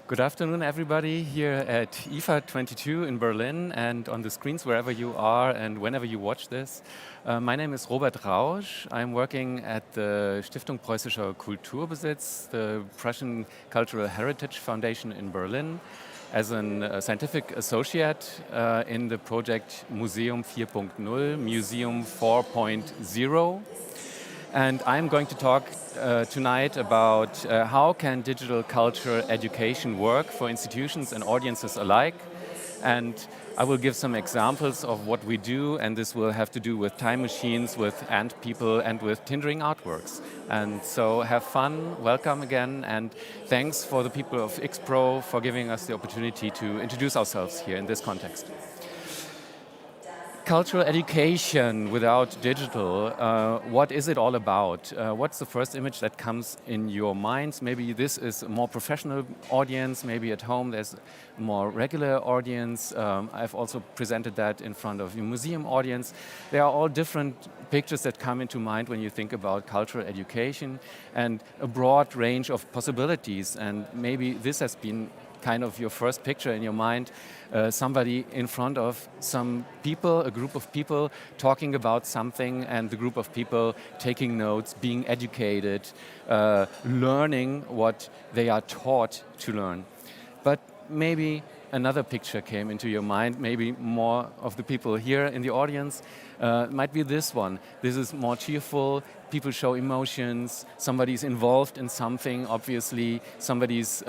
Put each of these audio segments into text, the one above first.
Good afternoon, everybody, here at IFA 22 in Berlin and on the screens wherever you are and whenever you watch this. My name is Robert Rausch. I'm working at the Stiftung Preußischer Kulturbesitz, the Prussian Cultural Heritage Foundation in Berlin, as a scientific associate in the project Museum 4.0, Museum 4.0. And I'm going to talk tonight about how can digital culture education work for institutions and audiences alike. And I will give some examples of what we do, and this will have to do with time machines, with ant people, and with tindering artworks. And so have fun, welcome again, and thanks for the people of XPRO for giving us the opportunity to introduce ourselves here in this context. Cultural education without digital, what is it all about? What's the first image that comes in your minds? Maybe this is a more professional audience, maybe at home there's a more regular audience. I've also presented that in front of a museum audience. There are all different pictures that come into mind when you think about cultural education and a broad range of possibilities, and maybe this has been kind of your first picture in your mind, somebody in front of some people, a group of people talking about something, and the group of people taking notes, being educated, learning what they are taught to learn. But maybe another picture came into your mind, maybe more of the people here in the audience. Might be this one. This is more cheerful, people show emotions, somebody's involved in something, obviously, somebody's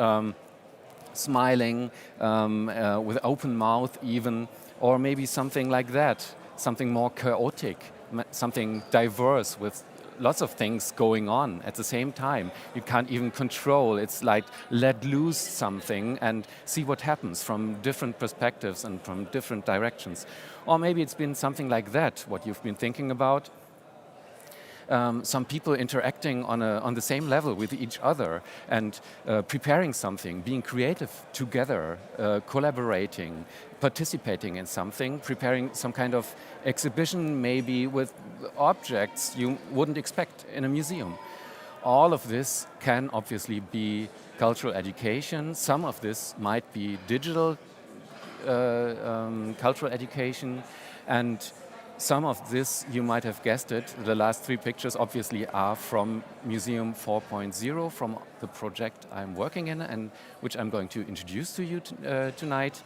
smiling with open mouth even, or maybe something like that, something more chaotic, something diverse with lots of things going on at the same time. You can't even control. It's like let loose something and see what happens from different perspectives and from different directions. Or maybe it's been something like that, what you've been thinking about. Some people interacting on the same level with each other and preparing something, being creative together, collaborating, participating in something, preparing some kind of exhibition maybe with objects you wouldn't expect in a museum. All of this can obviously be cultural education. Some of this might be digital cultural education, and some of this, you might have guessed it, the last three pictures obviously are from Museum 4.0, from the project I'm working in and which I'm going to introduce to you tonight.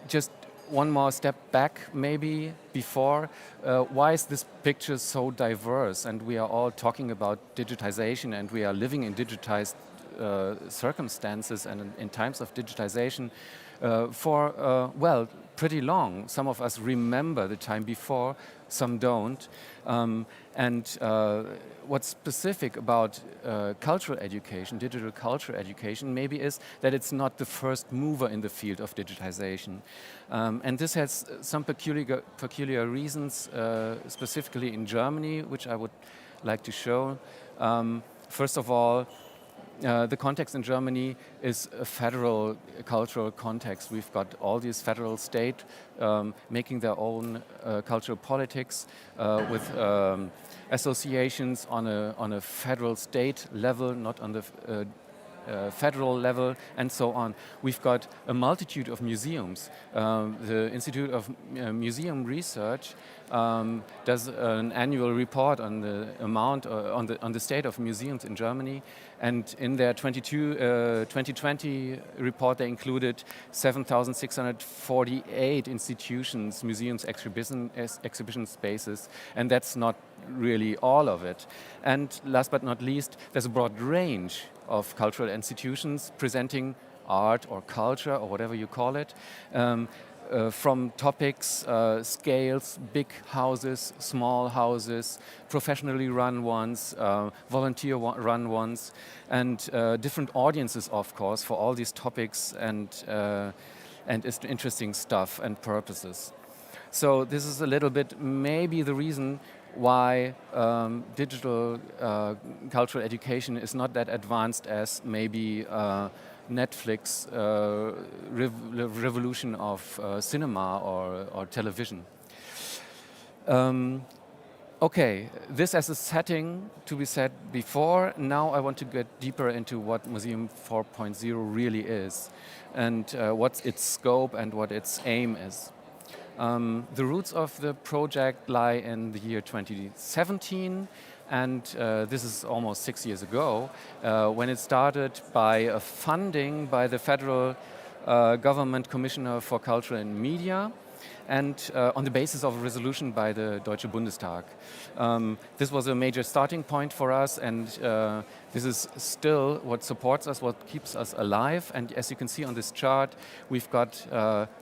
Just one more step back maybe before. Why is this picture so diverse? And we are all talking about digitization, and we are living in digitized circumstances and in times of digitization for, well, pretty long. Some of us remember the time before, some don't. What's specific about cultural education, digital cultural education, maybe is that it's not the first mover in the field of digitization. And this has some peculiar reasons, specifically in Germany, which I would like to show. First of all, the context in Germany is a federal cultural context. We've got all these federal states making their own cultural politics with associations on a federal state level, not on the federal level, and so on. We've got a multitude of museums. The Institute of Museum Research does an annual report on the amount, on the state of museums in Germany, and in their 2020 report they included 7,648 institutions, museums, exhibition spaces, and that's not really all of it. And last but not least, there's a broad range of cultural institutions presenting art or culture or whatever you call it, from topics, scales, big houses, small houses, professionally run ones, volunteer run ones, and different audiences, of course, for all these topics and interesting stuff and purposes. So this is a little bit maybe the reason why digital cultural education is not that advanced as maybe Netflix revolution of cinema or television. Okay, this as a setting to be said before. Now I want to get deeper into what Museum 4.0 really is and what's its scope and what its aim is. The roots of the project lie in the year 2017, and this is almost 6 years ago, when it started by a funding by the federal government commissioner for culture and media, and on the basis of a resolution by the Deutsche Bundestag. This was a major starting point for us, and this is still what supports us, what keeps us alive. And as you can see on this chart, we've got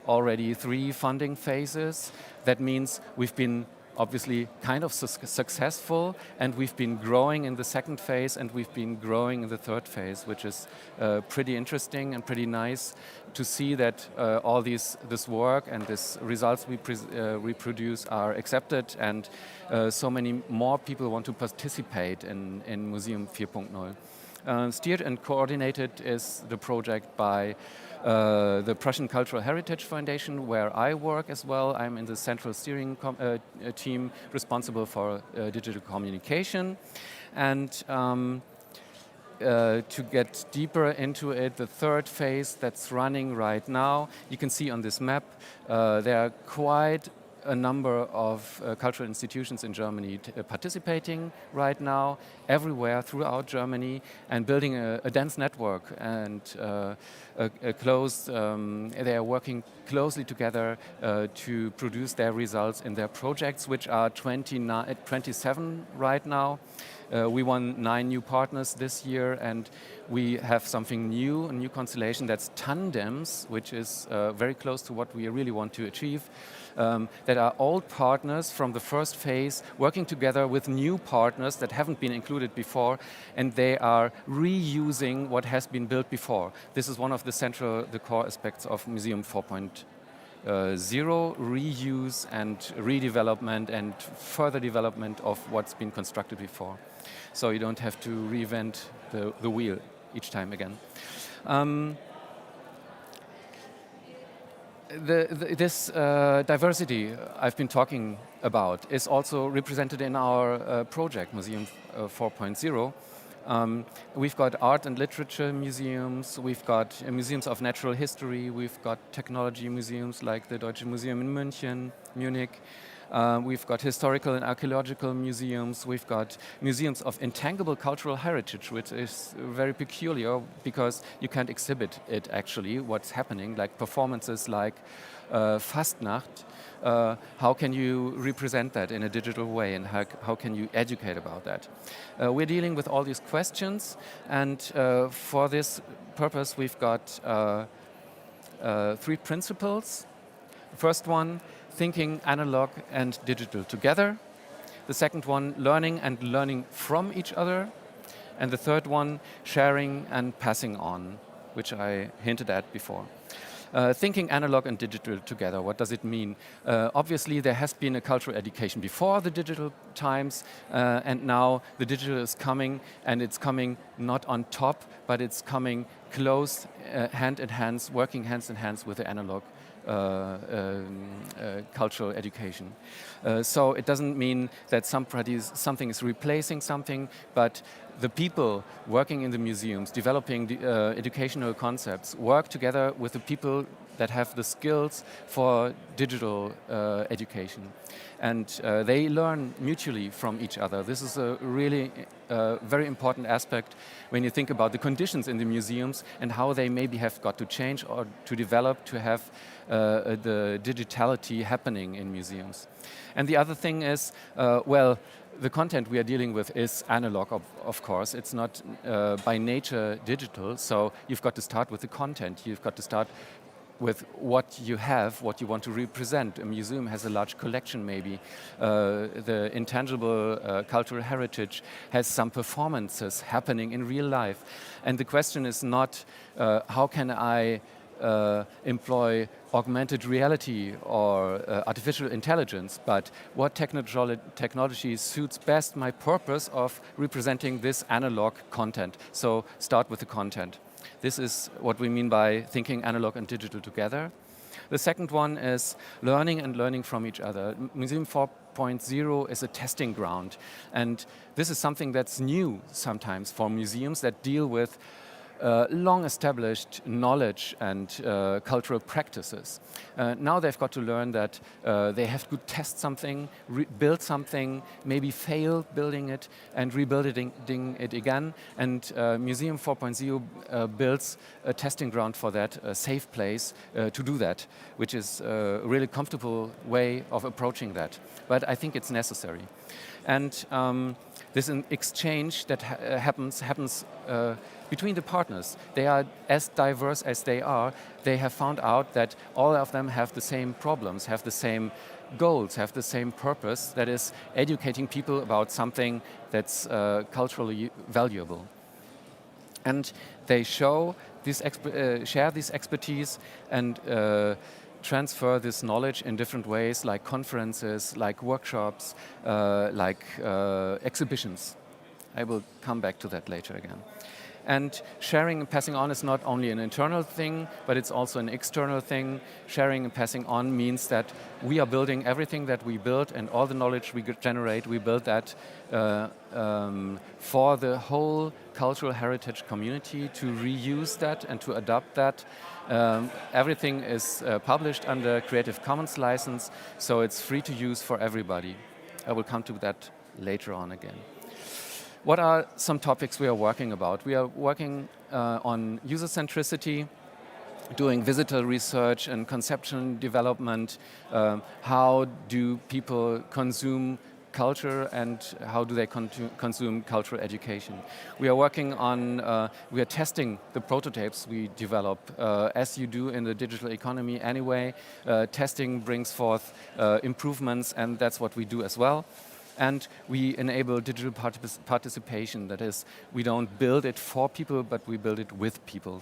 already 3 funding phases. That means we've been obviously kind of successful, and we've been growing in the second phase, and we've been growing in the third phase, which is pretty interesting and pretty nice to see that all this work and these results we produce are accepted, and so many more people want to participate in Museum 4.0. Steered and coordinated is the project by the Prussian Cultural Heritage Foundation, where I work as well. I'm in the central steering team responsible for digital communication. And to get deeper into it, the third phase that's running right now, you can see on this map, there are quite a number of cultural institutions in Germany participating right now, everywhere throughout Germany, and building a dense network and they are working closely together to produce their results in their projects, which are 27 right now. We won 9 new partners this year, and we have something new, a new constellation that's tandems, which is very close to what we really want to achieve. That are old partners from the first phase working together with new partners that haven't been included before, and they are reusing what has been built before. This is one of the core aspects of Museum 4.0, reuse and redevelopment and further development of what's been constructed before. So you don't have to reinvent the wheel each time again. This diversity I've been talking about is also represented in our project, Museum 4.0. We've got art and literature museums, we've got museums of natural history, we've got technology museums like the Deutsche Museum in Munich. We've got historical and archaeological museums. We've got museums of intangible cultural heritage, which is very peculiar because you can't exhibit it actually, what's happening, like performances like Fastnacht. How can you represent that in a digital way, and how can you educate about that? We're dealing with all these questions, and for this purpose we've got 3 principles. The first one, thinking analog and digital together. The second one, learning and learning from each other. And the third one, sharing and passing on, which I hinted at before. Thinking analog and digital together, what does it mean? Obviously there has been a cultural education before the digital times, and now the digital is coming, and it's coming not on top, but it's coming close, hand in hand, working hands in hands with the analog cultural education. So it doesn't mean that something is replacing something, but the people working in the museums, developing the, educational concepts, work together with the people that have the skills for digital education. And they learn mutually from each other. This is a really very important aspect when you think about the conditions in the museums and how they maybe have got to change or to develop to have the digitality happening in museums. And the other thing is, well, the content we are dealing with is analog, of course. It's not by nature digital, so you've got to start with the content. You've got to start with what you have, what you want to represent. A museum has a large collection maybe. The intangible cultural heritage has some performances happening in real life. And the question is not how can I employ augmented reality or artificial intelligence, but what technology suits best my purpose of representing this analog content. So start with the content. This is what we mean by thinking analog and digital together. The second one is learning and learning from each other. Museum 4.0 is a testing ground, and this is something that's new sometimes for museums that deal with long-established knowledge and cultural practices. Now they've got to learn that they have to test something, build something, maybe fail building it, and rebuilding it again. And Museum 4.0 builds a testing ground for that, a safe place to do that, which is a really comfortable way of approaching that. But I think it's necessary. And this exchange that happens between the partners. They are as diverse as they are. They have found out that all of them have the same problems, have the same goals, have the same purpose, that is educating people about something that's culturally valuable. And they share this expertise and transfer this knowledge in different ways, like conferences, like workshops, like exhibitions. I will come back to that later again. And sharing and passing on is not only an internal thing, but it's also an external thing. Sharing and passing on means that we are building everything that we build, and all the knowledge we generate, we build that for the whole cultural heritage community to reuse that and to adopt that. Everything is published under Creative Commons license, so it's free to use for everybody. I will come to that later on again. What are some topics we are working about? We are working on user centricity, doing visitor research and conceptual development. How do people consume culture and how do they consume cultural education? We are working on, we are testing the prototypes we develop, as you do in the digital economy anyway. Testing brings forth improvements, and that's what we do as well. And we enable digital participation. That is, we don't build it for people, but we build it with people.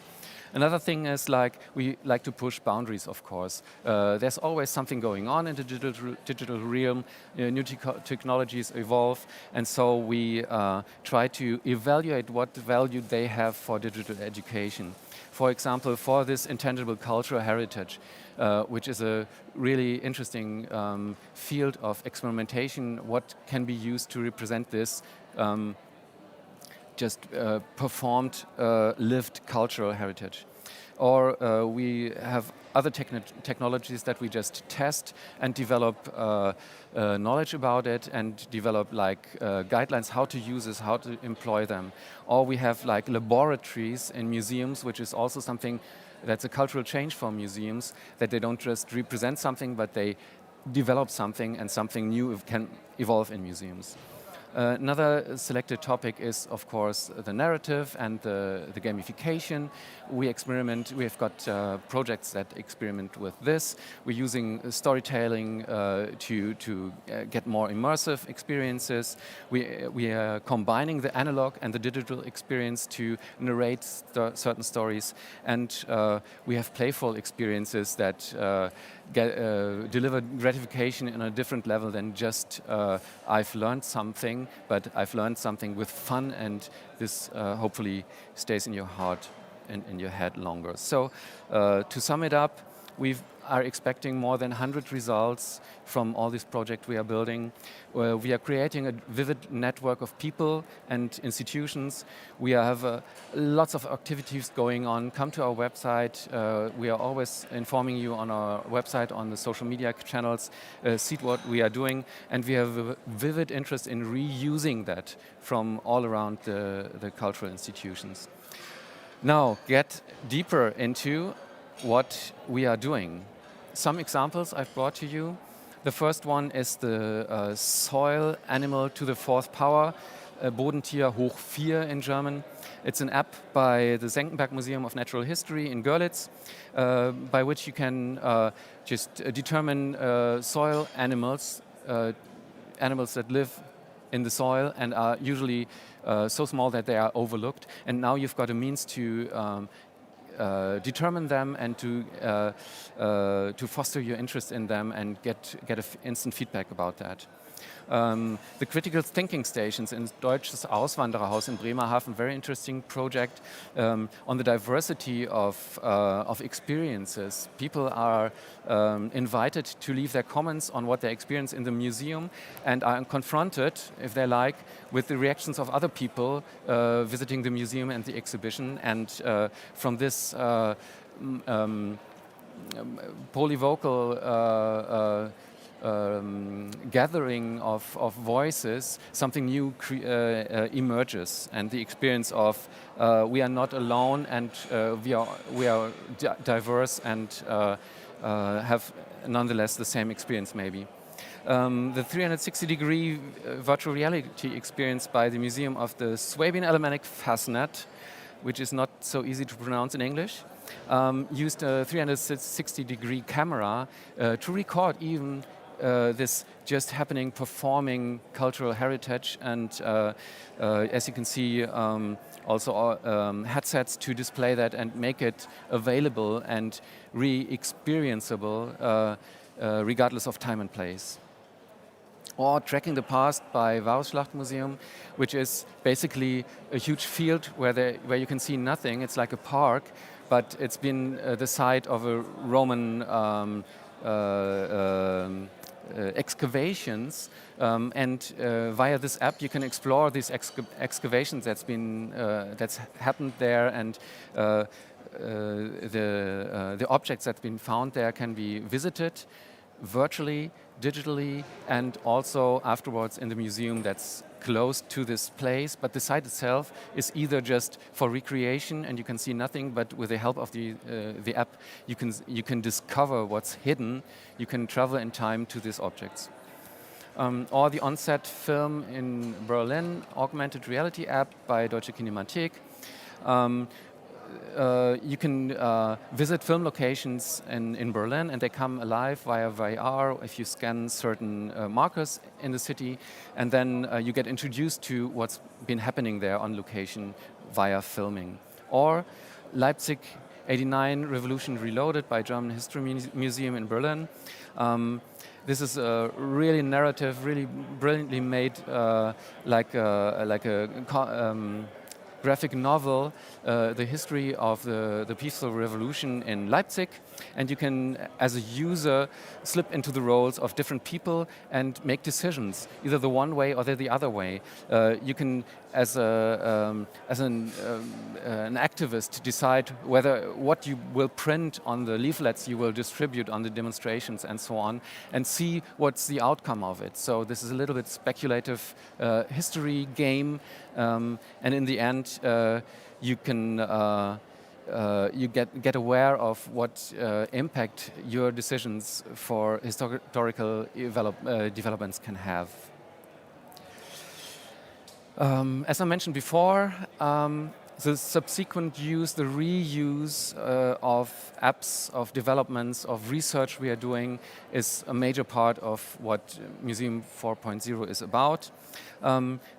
Another thing is, like, we like to push boundaries, of course. There's always something going on in the digital realm. New technologies evolve, and so we try to evaluate what value they have for digital education. For example, for this intangible cultural heritage, which is a really interesting field of experimentation, what can be used to represent this performed, lived cultural heritage. Or we have other technologies that we just test and develop knowledge about it and develop guidelines how to use this, how to employ them. Or we have laboratories in museums, which is also something that's a cultural change for museums, that they don't just represent something, but they develop something, and something new can evolve in museums. Another selected topic is, of course, the narrative and the gamification. We have got projects that experiment with this. We're using storytelling to get more immersive experiences. We are combining the analog and the digital experience to narrate certain stories. And we have playful experiences that deliver gratification in a different level than just I've learned something, but I've learned something with fun, and this hopefully stays in your heart and in your head longer. So to sum it up, we are expecting more than 100 results from all this project we are building. We are creating a vivid network of people and institutions. We have lots of activities going on. Come to our website. We are always informing you on our website, on the social media channels, see what we are doing. And we have a vivid interest in reusing that from all around the cultural institutions. Now, get deeper into what we are doing. Some examples I've brought to you. The first one is the soil animal to the fourth power, Bodentier hoch 4 in German. It's an app by the Senckenberg Museum of Natural History in Görlitz, by which you can just determine soil animals, animals that live in the soil and are usually so small that they are overlooked. And now you've got a means to determine them and to foster your interest in them and get instant feedback about that. The critical thinking stations in Deutsches Auswandererhaus in Bremerhaven, very interesting project on the diversity of experiences. People are invited to leave their comments on what they experience in the museum and are confronted, if they like, with the reactions of other people visiting the museum and the exhibition. And from this polyvocal gathering of voices, something new emerges, and the experience of we are not alone, and we are diverse and have nonetheless the same experience maybe. The 360-degree virtual reality experience by the Museum of the Swabian Alemannic Fasnet, which is not so easy to pronounce in English, used a 360-degree camera to record even this just happening, performing cultural heritage, and as you can see, also headsets to display that and make it available and re-experienceable regardless of time and place. Or Tracking the Past by Warschlacht Museum, which is basically a huge field where you can see nothing. It's like a park, but it's been the site of a Roman excavations, and via this app you can explore these excavations that's happened there, and the objects that's been found there can be visited virtually, digitally, and also afterwards in the museum that's close to this place. But the site itself is either just for recreation and you can see nothing, but with the help of the app you can discover what's hidden. You can travel in time to these objects. Or the on-set film in Berlin, Augmented Reality app by Deutsche Kinemathek. You can visit film locations in Berlin, and they come alive via VR if you scan certain markers in the city, and then you get introduced to what's been happening there on location via filming. Or Leipzig 89 Revolution Reloaded by German History Museum in Berlin. This is a really narrative, really brilliantly made, like a graphic novel, the history of the peaceful revolution in Leipzig, and you can, as a user, slip into the roles of different people and make decisions, either the one way or the other way. You can, as an activist, decide what you will print on the leaflets you will distribute on the demonstrations and so on, and see what's the outcome of it. So this is a little bit speculative history game, and in the end you can you get aware of what impact your decisions for historical developments can have. As I mentioned before, the subsequent use, the reuse of apps, of developments, of research we are doing is a major part of what Museum 4.0 is about.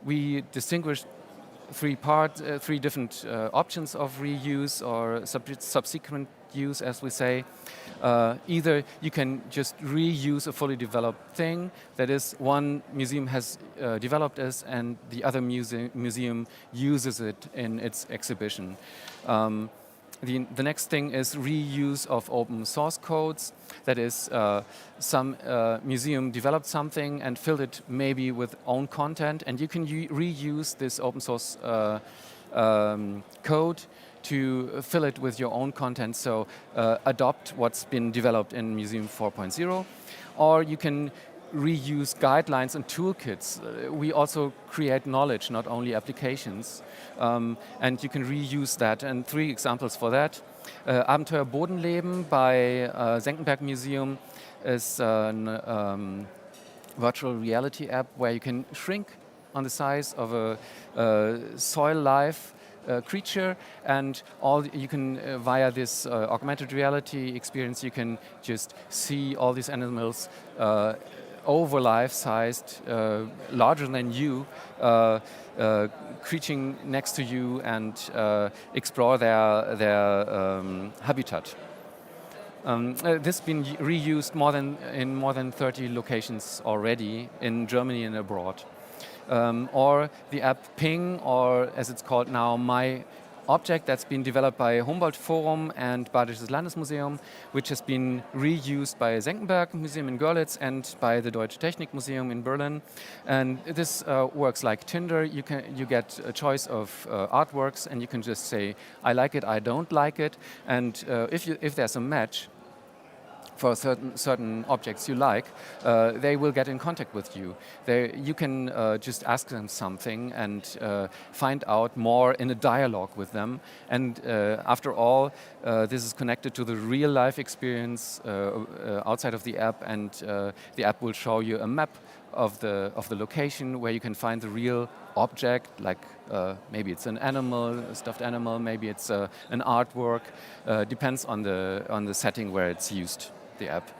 We distinguish three different options of reuse or subsequent use, as we say. Either you can just reuse a fully developed thing, that is, one museum has developed it and the other museum uses it in its exhibition. The next thing is reuse of open source codes. That is, some museum developed something and filled it maybe with own content, and you can reuse this open source code to fill it with your own content, so adopt what's been developed in Museum 4.0. Or you can reuse guidelines and toolkits. We also create knowledge, not only applications, and you can reuse that. And three examples for that. Abenteuer Bodenleben by Senckenberg Museum is a virtual reality app where you can shrink on the size of a soil life creature, and you can via this augmented reality experience, you can just see all these animals over life-sized, larger than you, creating next to you and explore their habitat. This has been reused in more than 30 locations already in Germany and abroad. Or the app Ping, or as it's called now, My Object, that's been developed by Humboldt Forum and Badisches Landesmuseum, which has been reused by Senckenberg Museum in Görlitz and by the Deutsche Technik Museum in Berlin. And this works like Tinder. You get a choice of artworks, and you can just say, I like it, I don't like it. And if there's a match for certain objects you like, they will get in contact with you. You can just ask them something and find out more in a dialogue with them. And after all, this is connected to the real life experience outside of the app, and the app will show you a map of the location where you can find the real object, like maybe it's an animal, a stuffed animal, maybe it's an artwork, depends on the setting where it's used, the app.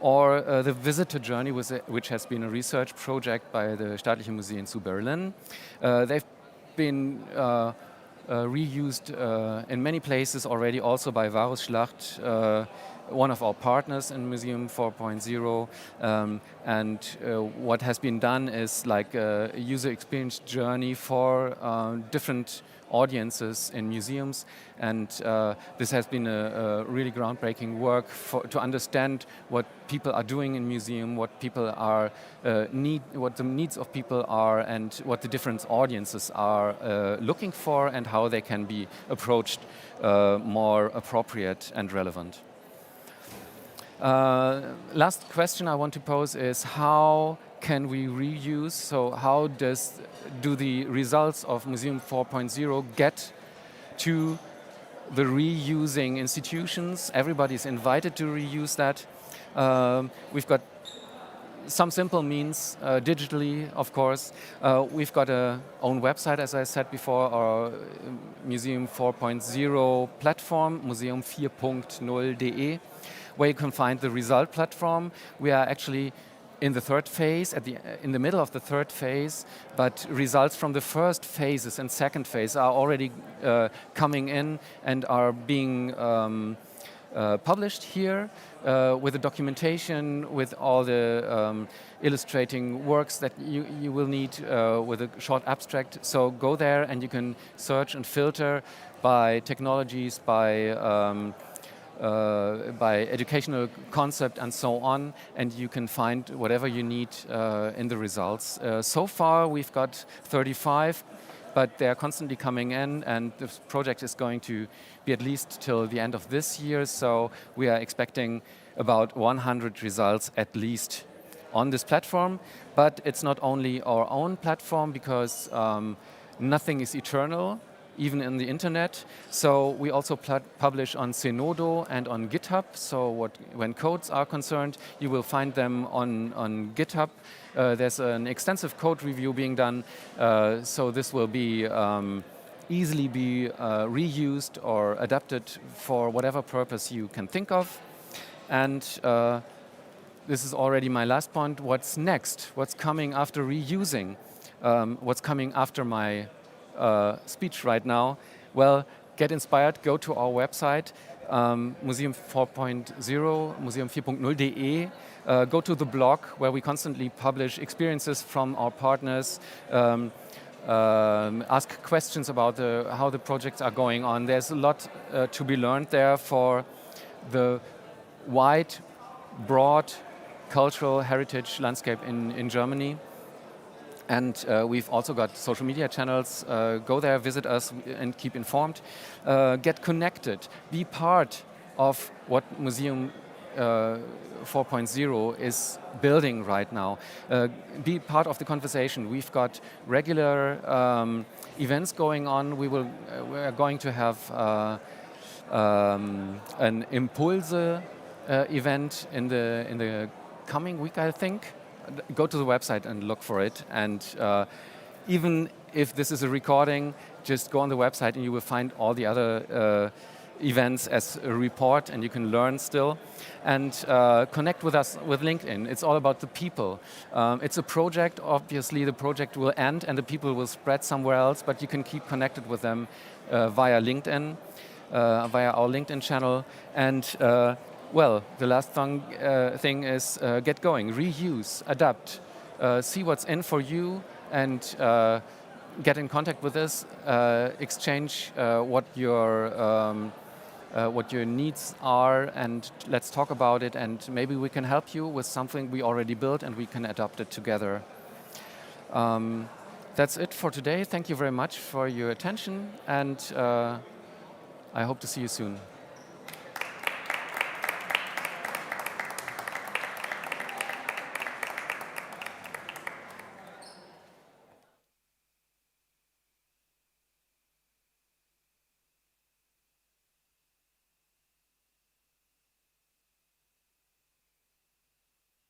Or the visitor journey, which has been a research project by the Staatliche Museen zu Berlin. They've been reused in many places already, also by Varus Schlacht, one of our partners in Museum 4.0. And what has been done is like a user experience journey for different audiences in museums, and this has been a really groundbreaking work to understand what people are doing in museum, what people are what the needs of people are, and what the different audiences are looking for, and how they can be approached more appropriate and relevant. Last question I want to pose is, how can we reuse? So how do the results of Museum 4.0 get to the reusing institutions? Everybody's invited to reuse that. We've got some simple means, digitally, of course. We've got our own website, as I said before, our Museum 4.0 platform, museum4.0.de, where you can find the result platform. We are actually in the third phase, in the middle of the third phase, but results from the first phases and second phase are already coming in and are being published here with the documentation, with all the illustrating works that you will need with a short abstract. So go there and you can search and filter by technologies, by educational concept and so on, and you can find whatever you need in the results. So far we've got 35, but they're constantly coming in, and this project is going to be at least till the end of this year, so we are expecting about 100 results at least on this platform. But it's not only our own platform, because nothing is eternal, even in the internet. So we also publish on Zenodo and on GitHub. So when codes are concerned, you will find them on GitHub. There's an extensive code review being done, so this will be easily be reused or adapted for whatever purpose you can think of. And this is already my last point. What's next? What's coming after reusing? What's coming after my speech right now? Well, get inspired, go to our website, Museum 4.0, museum4.0.de, go to the blog where we constantly publish experiences from our partners, ask questions about how the projects are going on. There's a lot to be learned there for the wide, broad cultural heritage landscape in Germany. And we've also got social media channels. Go there, visit us, and keep informed. Get connected. Be part of what Museum 4.0 is building right now. Be part of the conversation. We've got regular events going on. We are going to have an Impulse event in the coming week, I think. Go to the website and look for it. And even if this is a recording, just go on the website and you will find all the other events as a report, and you can learn still. And connect with us with LinkedIn. It's all about the people. It's a project. Obviously, the project will end and the people will spread somewhere else, but you can keep connected with them via LinkedIn, via our LinkedIn channel. And Well, the last thing is get going, reuse, adapt, see what's in for you, and get in contact with us, exchange what your needs are, and let's talk about it, and maybe we can help you with something we already built and we can adopt it together. That's it for today. Thank you very much for your attention, and I hope to see you soon.